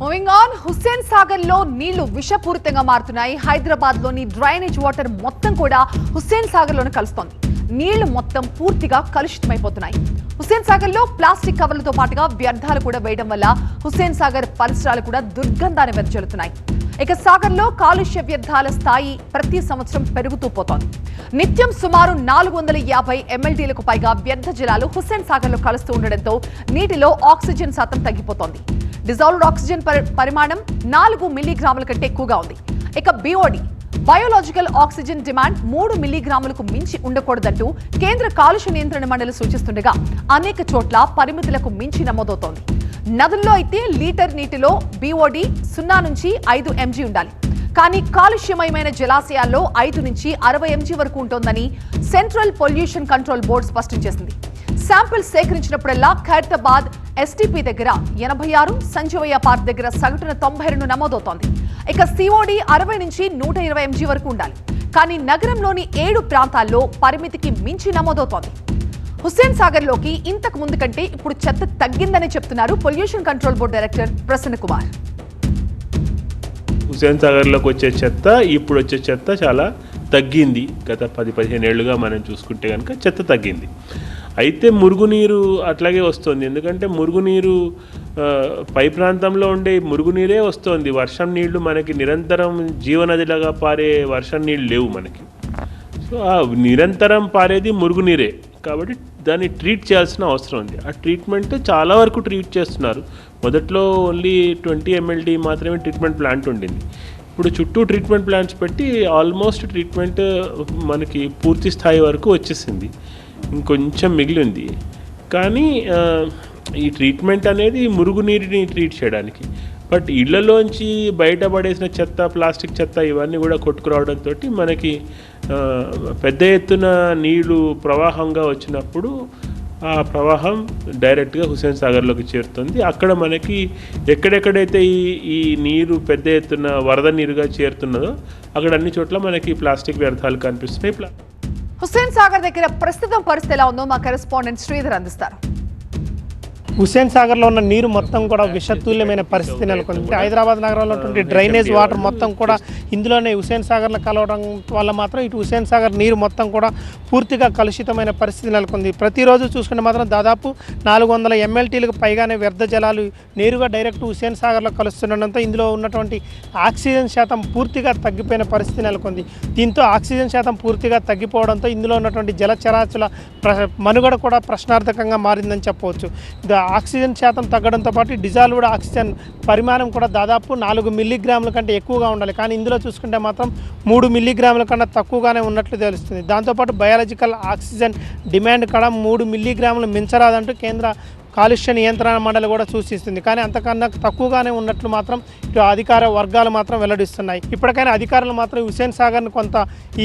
Moving on, Hussain Sagar లో నీళ్లు విషపూరితంగా మారుతున్నాయి. హైదరాబాద్ లోని డ్రైనేజ్ వాటర్ మొత్తం కూడా హుస్సేన్ సాగర్ లోనే కలుస్తోంది. నీళ్లు మొత్తం పూర్తిగా కలుషితమైపోతున్నాయి. హుస్సేన్ సాగర్ లో ప్లాస్టిక్ కవర్లతో పాటుగా వ్యర్థాలు కూడా వేయడం వల్ల హుస్సేన్ సాగర్ పరిసరాలు కూడా దుర్గంధాన్ని వెదజల్లుతున్నాయి. ఇక సాగర్ లో కాలుష్య వ్యర్థాల స్థాయి ప్రతి సంవత్సరం పెరుగుతూ పోతోంది. నిత్యం సుమారు 450 MLDలకు పైగా వ్యర్థ జలాలు హుస్సేన్ సాగర్ లో కలుస్తూ ఉండడంతో నీటిలో ఆక్సిజన్ శాతం తగ్గిపోతోంది. డిజాల్వ్డ్ ఆక్సిజన్ పరిమాణం 4 మిల్లీగ్రాముల కంటే ఎక్కువగా ఉంది. ఇక BOD బయోలాజికల్ ఆక్సిజన్ డిమాండ్ 3 మిల్లీగ్రాములకు మించి ఉండకూడదంటూ కేంద్ర కాలుష్య నియంత్రణ మండలి సూచిస్తుండగా అనేక చోట్ల పరిమితులకు మించి నమోదవుతోంది. నదుల్లో అయితే లీటర్ నీటిలో BOD 0 నుంచి 5 mg ఉండాలి. కానీ కాలుష్యమయమైన జలాశయాల్లో 5 నుంచి 60 mg వరకు ఉంటోందని సెంట్రల్ పొల్యూషన్ కంట్రోల్ బోర్డు స్పష్టం చేసింది. శాంపిల్ సేకరించినప్పుడల్లా ఖైరతాబాద్ STP దగ్గర 86, సంజీవయ్య పార్క్ దగ్గర సగటున 92 నమోదవుతోంది. ఇక COD 60 నుంచి 120 mg వరకు ఉండాలి. కానీ నగరంలోని 7 ప్రాంతాల్లో పరిమితికి మించి నమోదవుతోంది. హుస్సేన్ సాగర్ లోకి ఇంతకు ముందు కంటే ఇప్పుడు చెత్త తగ్గిందని చెప్తున్నారు pollution control board director Prasanna Kumar. హుస్సేన్ సాగర్లోకి వచ్చే చెత్త ఇప్పుడు వచ్చే చెత్త చాలా తగ్గింది. గత 10-15 ఏళ్ళుగా మనం చూసుకుంటే కనుక చెత్త తగ్గింది. అయితే మురుగునీరు అట్లాగే వస్తుంది. ఎందుకంటే మురుగునీరు పై ప్రాంతంలో ఉండే మురుగునీరే వస్తుంది. వర్షం నీళ్లు మనకి నిరంతరం జీవనదిలాగా పారే వర్షం నీళ్ళు లేవు మనకి. సో ఆ నిరంతరం పారేది మురుగునీరే కాబట్టి దాన్ని ట్రీట్ చేయాల్సిన అవసరం ఉంది. ఆ ట్రీట్మెంట్ చాలా వరకు ట్రీట్ చేస్తున్నారు. మొదట్లో ఓన్లీ 20 MLD మాత్రమే ట్రీట్మెంట్ ప్లాంట్ ఉండింది. ఇప్పుడు చుట్టూ ట్రీట్మెంట్ ప్లాంట్స్ పెట్టి ఆల్మోస్ట్ ట్రీట్మెంట్ మనకి పూర్తి స్థాయి వరకు వచ్చేసింది. ఇంకొంచెం మిగిలింది. కానీ ఈ ట్రీట్మెంట్ అనేది మురుగునీరుని ట్రీట్ చేయడానికి. బట్ ఇళ్లలోంచి బయటపడేసిన చెత్త, ప్లాస్టిక్ చెత్త ఇవన్నీ కూడా కొట్టుకురావడంతో మనకి పెద్ద ఎత్తున నీళ్లు ప్రవాహంగా వచ్చినప్పుడు ఆ ప్రవాహం డైరెక్ట్గా హుస్సేన్ సాగర్లోకి చేరుతుంది. అక్కడ మనకి ఎక్కడెక్కడైతే ఈ నీరు పెద్ద ఎత్తున వరద నీరుగా చేరుతున్నదో అక్కడ అన్ని చోట్ల మనకి ప్లాస్టిక్ వ్యర్థాలు కనిపిస్తున్నాయి. హుస్సేన్ సాగర్ దగ్గర ప్రస్తుతం పరిస్థితి ఎలా ఉందో మా కరెస్పాండెంట్ శ్రీధర్ అందిస్తారు. హుస్సేన్ సాగర్లో ఉన్న నీరు మొత్తం కూడా విషతుల్యమైన పరిస్థితి నెలకొంది. హైదరాబాద్ నగరంలో ఉన్నటువంటి డ్రైనేజ్ వాటర్ మొత్తం కూడా ఇందులోనే హుస్సేన్ సాగర్లో కలవడం వల్ల మాత్రం ఇటు హుస్సేన్ సాగర్ నీరు మొత్తం కూడా పూర్తిగా కలుషితమైన పరిస్థితి నెలకొంది. ప్రతిరోజు చూసుకుంటే మాత్రం దాదాపు 400 MLDలకు పైగానే వ్యర్థ జలాలు నేరుగా డైరెక్ట్ హుస్సేన్ సాగర్లో కలుస్తుండడంతో ఇందులో ఉన్నటువంటి ఆక్సిజన్ శాతం పూర్తిగా తగ్గిపోయిన పరిస్థితి నెలకొంది. దీంతో ఆక్సిజన్ శాతం పూర్తిగా తగ్గిపోవడంతో ఇందులో ఉన్నటువంటి జలచరాచుల మనుగడ కూడా ప్రశ్నార్థకంగా మారిందని చెప్పవచ్చు. ఆక్సిజన్ శాతం తగ్గడంతో పాటు డిజాల్వ్డ్ ఆక్సిజన్ పరిమాణం కూడా దాదాపు 4 మిల్లీగ్రాముల కంటే ఎక్కువగా ఉండాలి. కానీ ఇందులో చూసుకుంటే మాత్రం 3 మిల్లీగ్రాముల కన్నా తక్కువగానే ఉన్నట్లు తెలుస్తుంది. దాంతోపాటు బయాలజికల్ ఆక్సిజన్ డిమాండ్ కూడా 3 మిల్లీగ్రాములు మించరాదంటూ కేంద్ర కాలుష్య నియంత్రణ మండలి కూడా సూచిస్తుంది. కానీ అంతకన్నా తక్కువగానే ఉన్నట్లు మాత్రం ఇటు అధికార వర్గాలు మాత్రం వెల్లడిస్తున్నాయి. ఇప్పటికైనా అధికారులు మాత్రం హుస్సేన్ సాగర్ను కొంత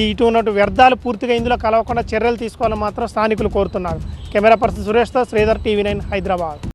ఇటు ఉన్నట్టు వ్యర్థాలు పూర్తిగా ఇందులో కలవకుండా చర్యలు తీసుకోవాలని మాత్రం స్థానికులు కోరుతున్నారు. కెమెరా పర్సన్ సురేష్తో శ్రీధర్, TV9 హైదరాబాద్.